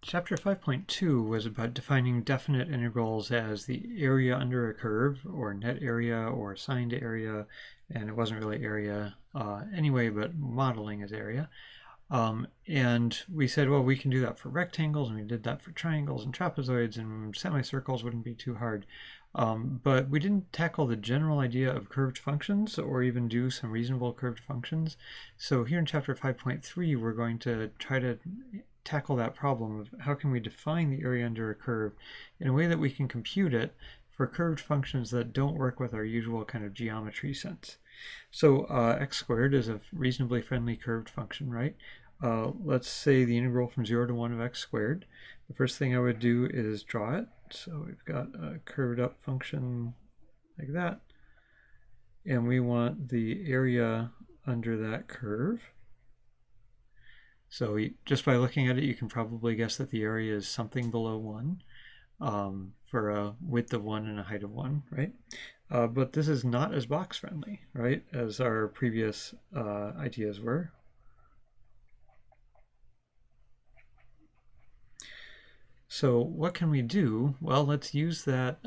Chapter 5.2 was about defining definite integrals as the area under a curve, or net area, or assigned area, and it wasn't really area anyway, but modeling as area. And we said, well, we can do that for rectangles, and we did that for triangles and trapezoids, and semicircles wouldn't be too hard. But we didn't tackle the general idea of curved functions or even do some reasonable curved functions. So here in chapter 5.3, we're going to try to tackle that problem of how can we define the area under a curve in a way that we can compute it for curved functions that don't work with our usual kind of geometry sense. So x squared is a reasonably friendly curved function, right? Let's say the integral from 0 to 1 of x squared. The first thing I would do is draw it. So we've got a curved up function like that. And we want the area under that curve. So just by looking at it, you can probably guess that the area is something below 1 for a width of 1 and a height of 1, right? But this is not as box friendly, right, as our previous ideas were. So what can we do? Well, let's use that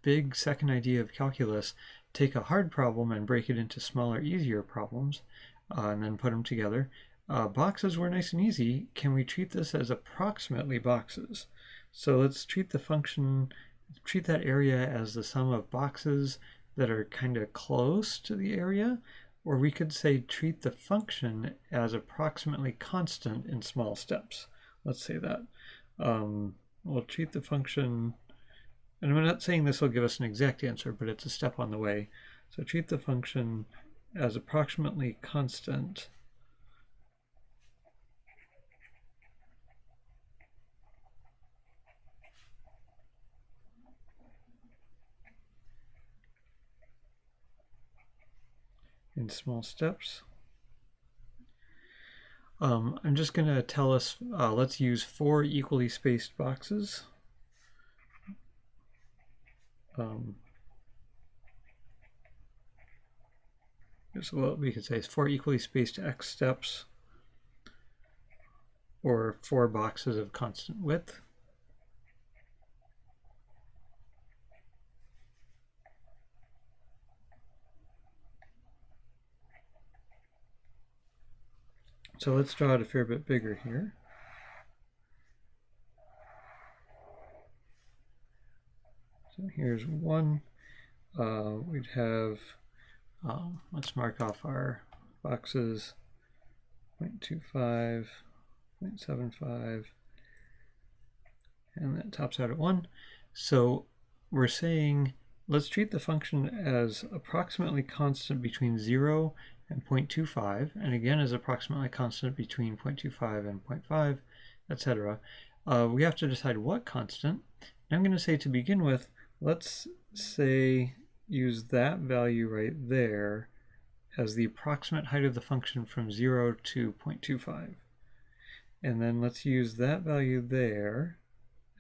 big second idea of calculus, take a hard problem and break it into smaller, easier problems, and then put them together. Boxes were nice and easy. Can we treat this as approximately boxes? So let's treat the function, treat that area as the sum of boxes that are kind of close to the area, or we could say treat the function as approximately constant in small steps. Let's say that. We'll treat the function, and I'm not saying this will give us an exact answer, but it's a step on the way. So treat the function as approximately constant in small steps. I'm just going to tell us, let's use 4 equally spaced boxes. So what we could say is 4 equally spaced x steps, or 4 boxes of constant width. So let's draw it a fair bit bigger here. So here's 1. We'd have, let's mark off our boxes, 0.25, 0.75, and that tops out at 1. So we're saying, let's treat the function as approximately constant between 0 and 0.25, and again as approximately constant between 0.25 and 0.5, etc. We have to decide what constant. And I'm going to say to begin with, let's say use that value right there as the approximate height of the function from 0 to 0.25. And then let's use that value there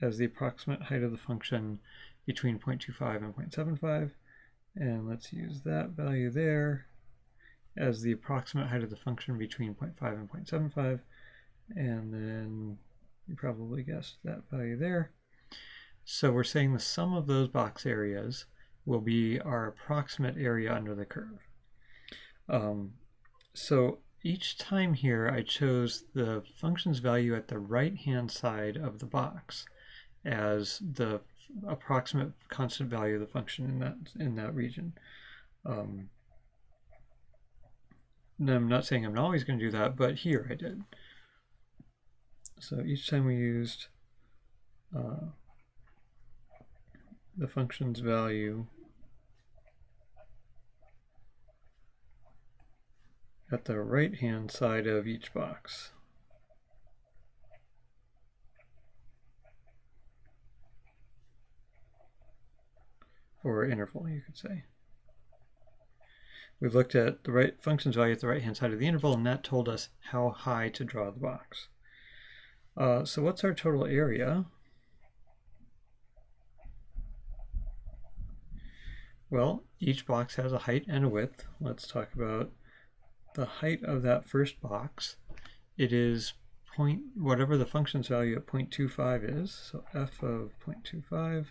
as the approximate height of the function between 0.25 and 0.75. And let's use that value there as the approximate height of the function between 0.5 and 0.75, and then you probably guessed that value there. So we're saying the sum of those box areas will be our approximate area under the curve. So each time here I chose the function's value at the right-hand side of the box as the approximate constant value of the function in that region. And I'm not saying I'm always going to do that, but here I did. So each time we used the function's value at the right-hand side of each box. Or interval, you could say. We've looked at the function's value at the right-hand side of the interval, and that told us how high to draw the box. So what's our total area? Well, each box has a height and a width. Let's talk about the height of that first box. It is whatever the function's value at 0.25 is, so f of 0.25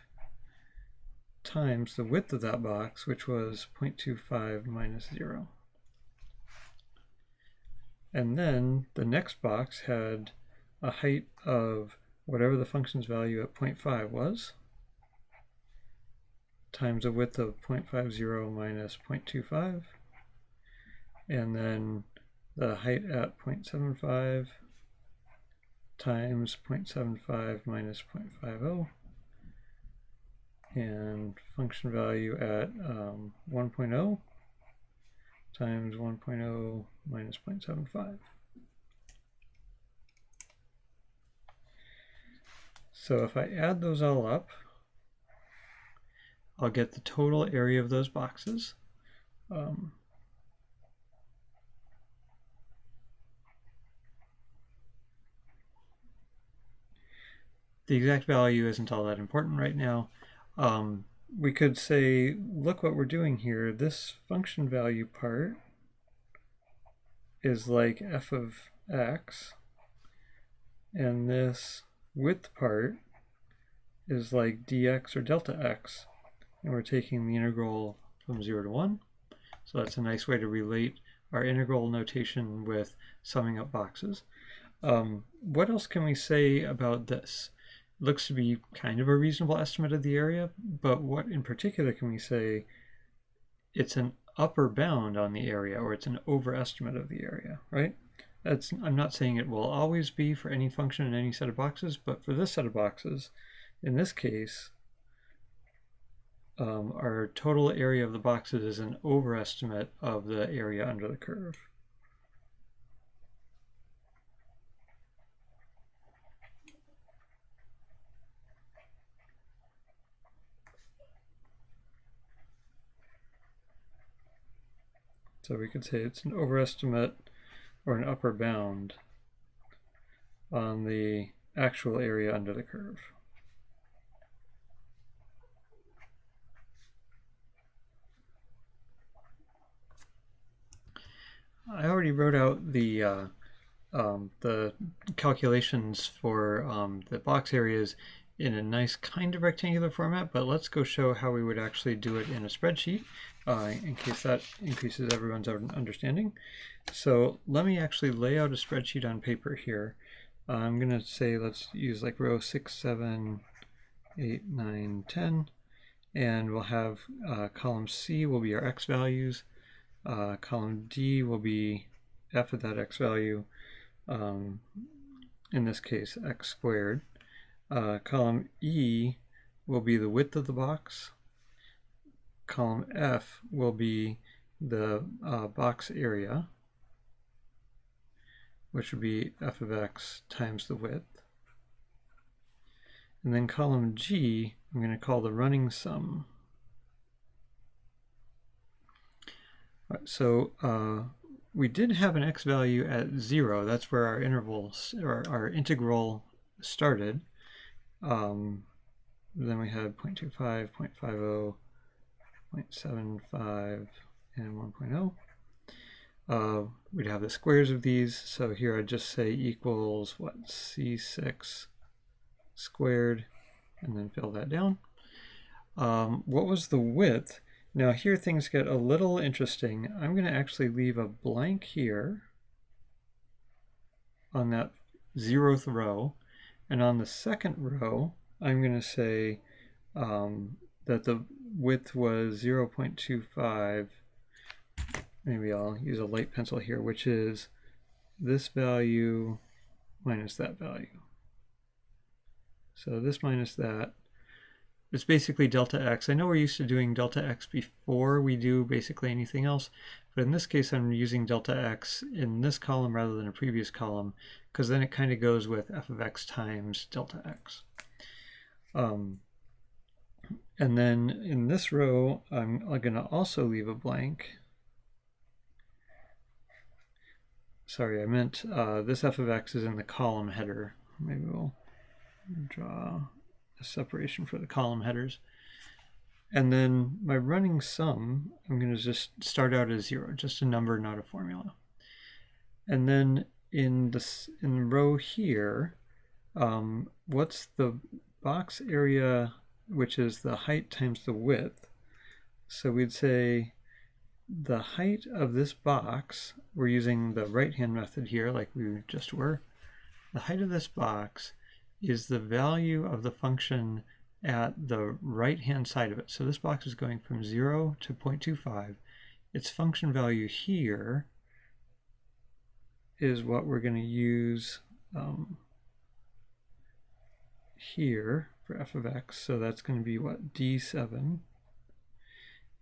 times the width of that box, which was 0.25 minus 0. And then the next box had a height of whatever the function's value at 0.5 was, times a width of 0.50 minus 0.25, and then the height at 0.75 times 0.75 minus 0.50, and function value at 1.0 times 1.0 minus 0.75. So if I add those all up, I'll get the total area of those boxes. The exact value isn't all that important right now. We could say, look what we're doing here. This function value part is like f of x, and this width part is like dx or delta x. And we're taking the integral from 0 to 1. So that's a nice way to relate our integral notation with summing up boxes. What else can we say about this? It looks to be kind of a reasonable estimate of the area, but what in particular can we say? It's an upper bound on the area, or it's an overestimate of the area, right? I'm not saying it will always be for any function in any set of boxes, but for this set of boxes, in this case, our total area of the boxes is an overestimate of the area under the curve. So we could say it's an overestimate or an upper bound on the actual area under the curve. I already wrote out the calculations for the box areas in a nice kind of rectangular format, but let's go show how we would actually do it in a spreadsheet in case that increases everyone's understanding. So let me actually lay out a spreadsheet on paper here. I'm going to say let's use like row 6, 7, 8, 9, 10, and we'll have column C will be our x values. Column D will be f of that x value, in this case x squared. Column E will be the width of the box. Column F will be the box area, which would be f of x times the width. And then column G, I'm going to call the running sum. So we did have an x value at 0. That's where our intervals or our integral started. Then we had 0.25, 0.50, 0.75, and 1.0. We'd have the squares of these. So here I'd just say equals what, c6 squared, and then fill that down. What was the width? Now here things get a little interesting. I'm going to actually leave a blank here on that 0th row, and on the second row I'm going to say that the width was 0.25. Maybe I'll use a light pencil here, which is this value minus that value. So this minus that. It's basically delta x. I know we're used to doing delta x before we do basically anything else, but in this case I'm using delta x in this column rather than a previous column, because then it kind of goes with f of x times delta x. And then in this row I'm going to also leave a blank. Sorry, I meant this f of x is in the column header. Maybe we'll draw a separation for the column headers. And then my running sum, I'm going to just start out as 0, just a number, not a formula. And then in row here, what's the box area, which is the height times the width? So we'd say the height of this box, we're using the right-hand method here like we just were. The height of this box is the value of the function at the right-hand side of it. So this box is going from 0 to 0.25. Its function value here is what we're going to use here for f of x. So that's going to be what, d7.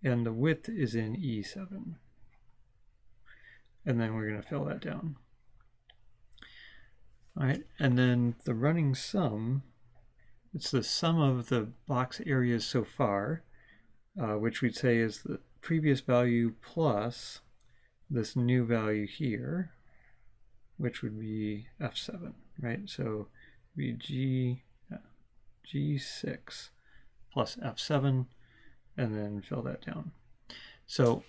And the width is in E7. And then we're going to fill that down. All right, and then the running sum, it's the sum of the box areas so far, which we'd say is the previous value plus this new value here, which would be F7, right? So it would be G6 plus F7, and then fill that down. So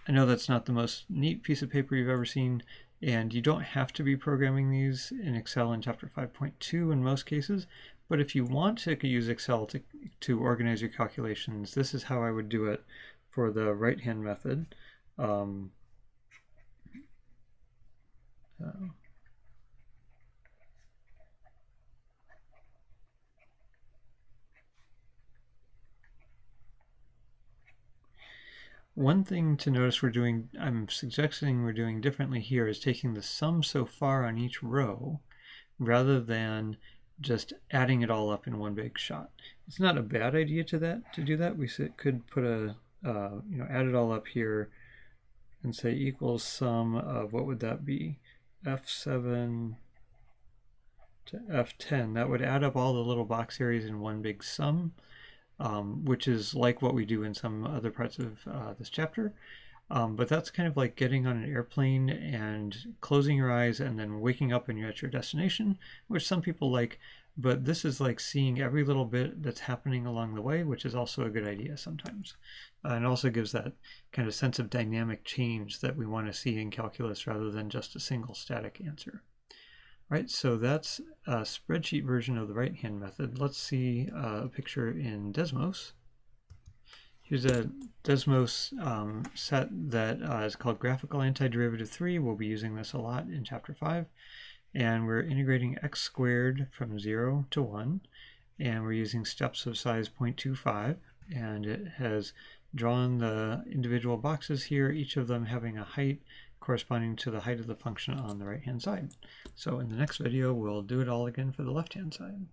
I know that's not the most neat piece of paper you've ever seen, and you don't have to be programming these in Excel in Chapter 5.2 in most cases, but if you want to use Excel to organize your calculations, this is how I would do it for the right-hand method. One thing to notice I'm suggesting we're doing differently here is taking the sum so far on each row rather than just adding it all up in one big shot. It's not a bad idea to do that. We could put add it all up here and say equals sum of, what would that be? F7 to F10. That would add up all the little box areas in one big sum. Which is like what we do in some other parts of this chapter. But that's kind of like getting on an airplane and closing your eyes and then waking up and you're at your destination, which some people like, but this is like seeing every little bit that's happening along the way, which is also a good idea sometimes. And also gives that kind of sense of dynamic change that we want to see in calculus rather than just a single static answer. Right, so that's a spreadsheet version of the right-hand method. Let's see a picture in Desmos. Here's a Desmos set that is called Graphical Antiderivative 3. We'll be using this a lot in Chapter 5. And we're integrating x squared from 0 to 1. And we're using steps of size 0.25. And it has drawn the individual boxes here, each of them having a height corresponding to the height of the function on the right-hand side. So in the next video, we'll do it all again for the left-hand side.